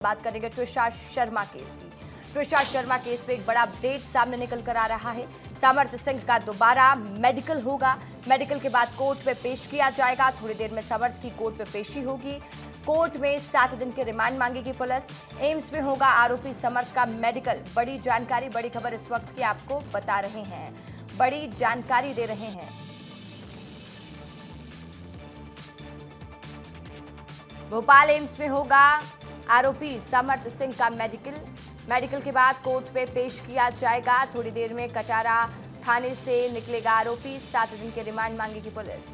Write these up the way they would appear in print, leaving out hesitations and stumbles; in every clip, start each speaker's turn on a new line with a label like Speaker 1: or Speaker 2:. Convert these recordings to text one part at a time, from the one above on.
Speaker 1: बात करेंगे ट्विशा शर्मा केस की। ट्विशा शर्मा केस में एक बड़ा अपडेट सामने निकल कर आ रहा है। सामर्थ्य सिंह का दोबारा मेडिकल होगा। मेडिकल के बाद कोर्ट में पेश किया जाएगा। थोड़ी देर में सामर्थ्य की कोर्ट में पेशी होगी। कोर्ट में 7 दिन के रिमांड मांगेगी पुलिस। एम्स में होगा आरोपी समर्थ का मेडिकल। बड़ी जानकारी, बड़ी खबर इस वक्त की आपको बता रहे हैं, बड़ी जानकारी दे रहे हैं। भोपाल एम्स में होगा आरोपी समर्थ सिंह का मेडिकल के बाद कोर्ट में पेश किया जाएगा। थोड़ी देर में कटारा थाने से निकलेगा आरोपी। 7 दिन के रिमांड मांगेगी पुलिस।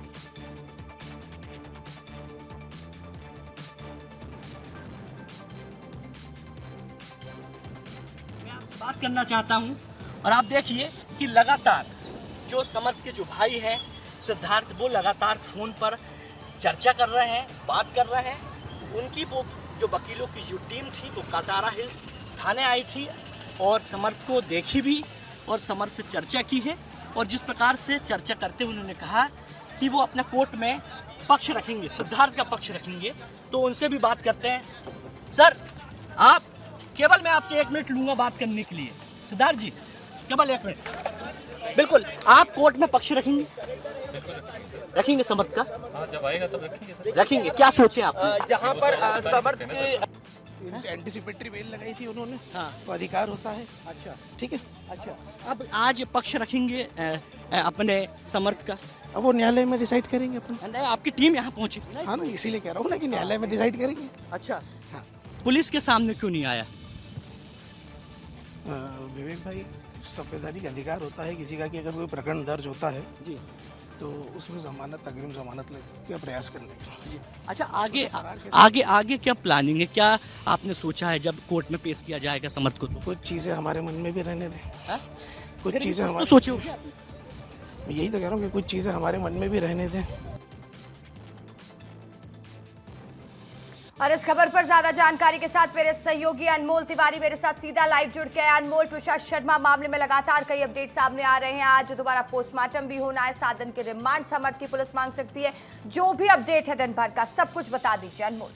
Speaker 2: मैं आपसे बात करना चाहता हूं और आप देखिए कि लगातार जो समर्थ के जो भाई हैं सिद्धार्थ, वो लगातार फोन पर चर्चा कर रहे हैं, बात कर रहे हैं। उनकी वो जो वकीलों की जो टीम थी वो कटारा हिल्स थाने आई थी और समर्थ को देखी भी और समर्थ से चर्चा की है। और जिस प्रकार से चर्चा करते हुए उन्होंने कहा कि वो अपना कोर्ट में पक्ष रखेंगे, सिद्धार्थ का पक्ष रखेंगे, तो उनसे भी बात करते हैं। सर, आप केवल, मैं आपसे 1 मिनट लूँगा बात करने के लिए। सिद्धार्थ जी, केवल 1 मिनट। बिल्कुल, आप कोर्ट में पक्ष रखेंगे समर्थ का?
Speaker 3: हाँ, जब आएगा तब रखेंगे सर।
Speaker 2: रखेंगे, क्या सोचे आप?
Speaker 4: जहाँ पर समर्थ की एंटीसिपेटरी बेल लगाई थी उन्होंने,
Speaker 2: हाँ,
Speaker 4: तो अधिकार होता है।
Speaker 2: अच्छा,
Speaker 4: ठीक है।
Speaker 2: अच्छा, अब आज पक्ष रखेंगे अपने समर्थ का?
Speaker 4: अब वो न्यायालय में डिसाइड करेंगे अपना।
Speaker 2: नहीं, आपकी टीम यहाँ पहुँची?
Speaker 4: हाँ ना, इसीलिए कह रहा हूँ ना कि न्यायालय में डिसाइड करेंगे।
Speaker 2: अच्छा,
Speaker 4: हाँ।
Speaker 2: पुलिस के सामने क्यों नहीं आया?
Speaker 4: विवेक भाई, संवैधानिक अधिकार होता है किसी का कि अगर कोई प्रकरण दर्ज होता है
Speaker 2: जी,
Speaker 4: तो उसमें जमानत, अग्रिम जमानत लेने का प्रयास करने का।
Speaker 2: अच्छा, आगे क्या प्लानिंग है? क्या आपने सोचा है जब कोर्ट में पेश किया जाएगा समर्थ को? तो
Speaker 4: कुछ चीज़ें हमारे मन में भी रहने दें।
Speaker 2: हाँ?
Speaker 4: कुछ चीज़ें
Speaker 2: तो
Speaker 4: हमारे,
Speaker 2: सोचे हो क्या?
Speaker 4: यही तो कह रहा हूँ कि कुछ चीज़ें हमारे मन में भी रहने दें।
Speaker 1: और इस खबर पर ज्यादा जानकारी के साथ मेरे सहयोगी अनमोल तिवारी मेरे साथ सीधा लाइव जुड़ के। अनमोल, ट्विशा शर्मा मामले में लगातार कई अपडेट सामने आ रहे हैं। आज दोबारा पोस्टमार्टम भी होना है। 7 दिन के रिमांड समर्थ की पुलिस मांग सकती है। जो भी अपडेट है दिन भर का, सब कुछ बता दीजिए अनमोल।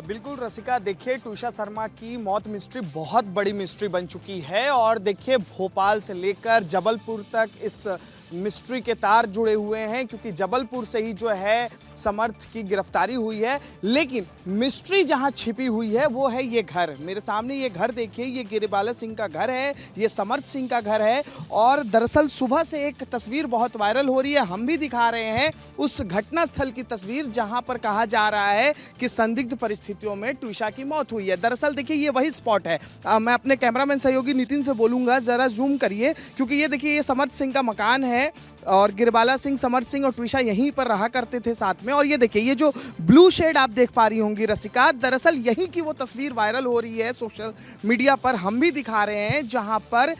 Speaker 5: बिल्कुल रसिका, देखिए ट्विशा शर्मा की मौत मिस्ट्री बहुत बड़ी मिस्ट्री बन चुकी है और देखिए भोपाल से लेकर जबलपुर तक इस मिस्ट्री के तार जुड़े हुए हैं, क्योंकि जबलपुर से ही जो है समर्थ की गिरफ्तारी हुई है। लेकिन मिस्ट्री जहां छिपी हुई है वो है ये घर। मेरे सामने ये घर देखिए, ये गिरिबाला सिंह का घर है, ये समर्थ सिंह का घर है। और दरअसल सुबह से एक तस्वीर बहुत वायरल हो रही है, हम भी दिखा रहे हैं उस घटना स्थल की तस्वीर जहां पर कहा जा रहा है कि संदिग्ध परिस्थितियों में ट्विशा की मौत हुई है। दरअसल देखिए ये वही स्पॉट है। मैं अपने कैमरामैन सहयोगी नितिन से बोलूंगा, जरा जूम करिए, क्योंकि ये देखिए ये समर्थ सिंह का मकान है और गिरिबाला सिंह, समर्थ सिंह और ट्विशा यहीं पर रहा करते थे साथ में। और ये देखिए ये जो ब्लू शेड आप देख पा रही होंगी रसिका, दरअसल यहीं की वो तस्वीर वायरल हो रही है सोशल मीडिया पर, हम भी दिखा रहे हैं, जहां पर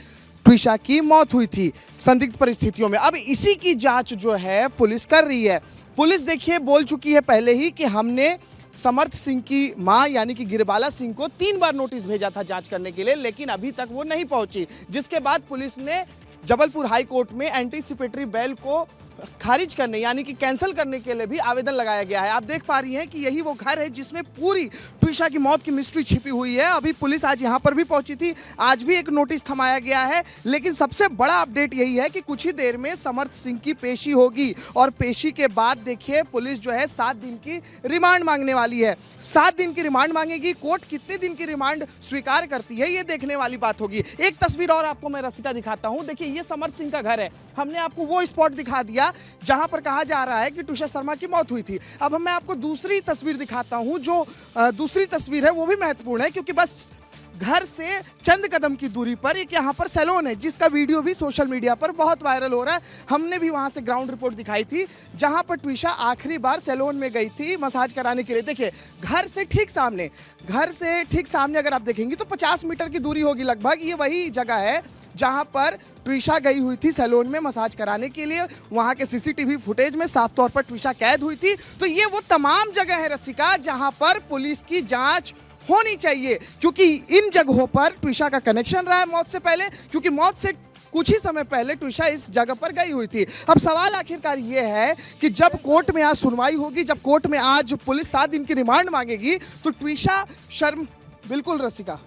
Speaker 5: ट्विशा की मौत हुई थी संदिग्ध परिस्थितियों में। अब इसी की जांच जो है पुलिस कर रही है। पुलिस देखिए बोल चुकी है पहले ही कि हमने समर्थ सिंह की मां यानी कि गिरिबाला सिंह को 3 बार नोटिस भेजा था जांच करने के लिए, लेकिन अभी तक वो नहीं पहुंची। जिसके बाद पुलिस ने जबलपुर हाई कोर्ट में एंटीसिपेटरी बेल को खारिज करने यानी कि कैंसिल करने के लिए भी आवेदन लगाया गया है। आप देख पा रही हैं कि यही वो घर है जिसमें पूरी ट्विशा की मौत की मिस्ट्री छिपी हुई है। अभी पुलिस आज यहां पर भी पहुंची थी, आज भी एक नोटिस थमाया गया है। लेकिन सबसे बड़ा अपडेट यही है कि कुछ ही देर में समर्थ सिंह की पेशी होगी और पेशी के बाद देखिए पुलिस जो है 7 दिन की रिमांड मांगने वाली है। 7 दिन की रिमांड मांगेगी। कोर्ट कितने दिन की रिमांड स्वीकार करती है ये देखने वाली बात होगी। एक तस्वीर और आपको मैं रसिका दिखाता हूं। देखिए ये समर्थ सिंह का घर है। हमने आपको वो स्पॉट दिखा दिया जहां पर कहा जा रहा है कि ट्विशा शर्मा की मौत हुई थी। अब मैं आपको दूसरी तस्वीर दिखाता हूं। जो दूसरी तस्वीर है वो भी महत्वपूर्ण है, क्योंकि बस घर से चंद कदम की दूरी पर एक यहाँ पर सैलून है जिसका वीडियो भी सोशल मीडिया पर बहुत वायरल हो रहा है। हमने भी वहां से ग्राउंड रिपोर्ट दिखाई थी जहां पर ट्विशा आखिरी बार सैलून में गई थी मसाज कराने के लिए। देखिए घर से ठीक सामने अगर आप देखेंगे तो 50 मीटर की दूरी होगी लगभग। ये वही जगह है जहां पर ट्विशा गई हुई थी सैलून में मसाज कराने के लिए। वहां के सीसीटीवी फुटेज में साफ तौर पर ट्विशा कैद हुई थी। तो ये वो तमाम जगह है रसिका जहां पर पुलिस की जांच होनी चाहिए, क्योंकि इन जगहों पर ट्विशा का कनेक्शन रहा है मौत से पहले, क्योंकि मौत से कुछ ही समय पहले ट्विशा इस जगह पर गई हुई थी। अब सवाल आखिरकार ये है कि जब कोर्ट में आज सुनवाई होगी, जब कोर्ट में आज पुलिस 7 दिन की रिमांड मांगेगी, तो ट्विशा शर्मा बिल्कुल रसिका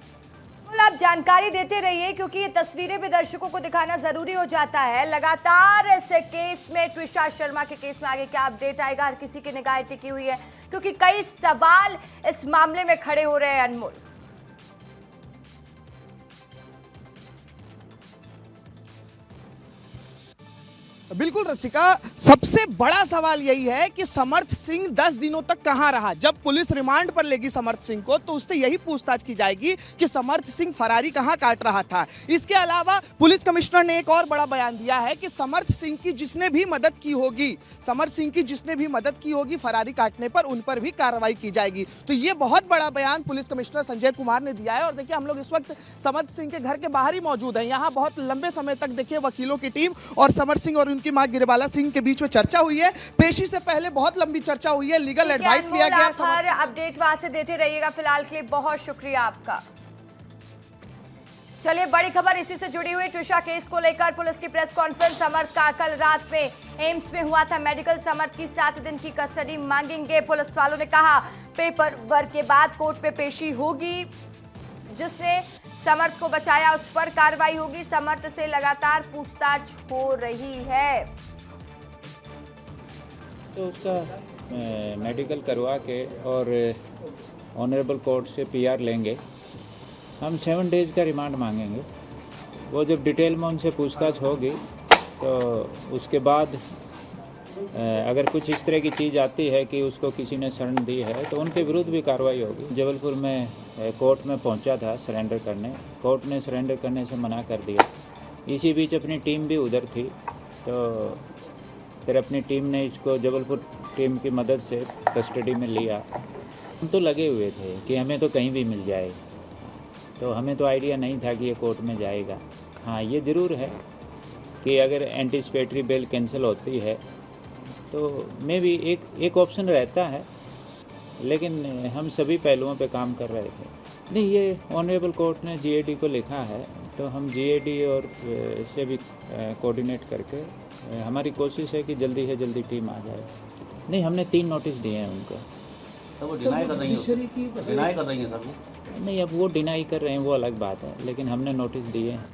Speaker 1: आप जानकारी देते रहिए, क्योंकि ये तस्वीरें भी दर्शकों को दिखाना जरूरी हो जाता है। लगातार इस केस में, ट्विशा शर्मा के केस में आगे क्या अपडेट आएगा, हर किसी की निगाह टिकी हुई है, क्योंकि कई सवाल इस मामले में खड़े हो रहे हैं। अनमोल,
Speaker 5: बिल्कुल रसिका, सबसे बड़ा सवाल यही है कि समर्थ सिंह 10 दिनों तक कहां रहा। जब पुलिस रिमांड पर लेगी समर्थ सिंह को, तो उससे यही पूछताछ की जाएगी कि समर्थ सिंह फरारी कहां काट रहा था। इसके अलावा पुलिस कमिश्नर ने एक और बड़ा बयान दिया है कि समर्थ सिंह की जिसने भी मदद की होगी फरारी काटने पर, उन पर भी कार्रवाई की जाएगी। तो ये बहुत बड़ा बयान पुलिस कमिश्नर संजय कुमार ने दिया है। और देखिए, हम लोग इस वक्त समर्थ सिंह के घर के बाहर ही मौजूद हैं। यहाँ बहुत लंबे समय तक देखिए वकीलों की टीम और समर्थ सिंह और उनकी मां गिरिबाला सिंह के बीच में चर्चा हुई है। पेशी से पहले बहुत लंबी चर्चा हुई है, लीगल एडवाइस लिया गया।
Speaker 1: हर अपडेट वहां से देते रहिएगा। फिलहाल के लिए बहुत शुक्रिया आपका। चलिए, बड़ी खबर इसी से जुड़ी हुई। ट्विशा केस को लेकर पुलिस की प्रेस कॉन्फ्रेंस। समर्थ का कल रात में एम्स में हुआ था मेडिकल। समर्थ की 7 दिन की कस्टडी मांगेंगे पुलिस वालों ने कहा। पेपर वर्क के बाद कोर्ट में पेशी होगी। जिसने समर्थ को बचाया उस पर कार्रवाई होगी। समर्थ से लगातार पूछताछ हो रही है।
Speaker 6: तो उसका मेडिकल करवा के और ऑनरेबल कोर्ट से पीआर लेंगे। हम 7 डेज का रिमांड मांगेंगे। वो जब डिटेल में उनसे पूछताछ होगी, तो उसके बाद अगर कुछ इस तरह की चीज़ आती है कि उसको किसी ने शरण दी है, तो उनके विरुद्ध भी कार्रवाई होगी। जबलपुर में कोर्ट में पहुंचा था सरेंडर करने। कोर्ट ने सरेंडर करने से मना कर दिया। इसी बीच अपनी टीम भी उधर थी, तो फिर अपनी टीम ने इसको जबलपुर टीम की मदद से कस्टडी में लिया। हम तो लगे हुए थे कि हमें तो कहीं भी मिल जाए, तो हमें तो आइडिया नहीं था कि ये कोर्ट में जाएगा। हाँ, ये ज़रूर है कि अगर एंटीसिपेटरी बेल कैंसिल होती है तो मे भी एक ऑप्शन रहता है, लेकिन हम सभी पहलुओं पे काम कर रहे थे। नहीं, ये ऑनरेबल कोर्ट ने जीएडी को लिखा है, तो हम जीएडी और से भी कोऑर्डिनेट करके हमारी कोशिश है कि जल्दी से जल्दी टीम आ जाए। नहीं, हमने 3 नोटिस दिए हैं उनको।
Speaker 3: तो वो डिनाई कर रही है, डिनाई कर रही है सर वो।
Speaker 6: नहीं, अब वो डिनाई कर रहे हैं वो अलग बात है, लेकिन हमने नोटिस दिए हैं।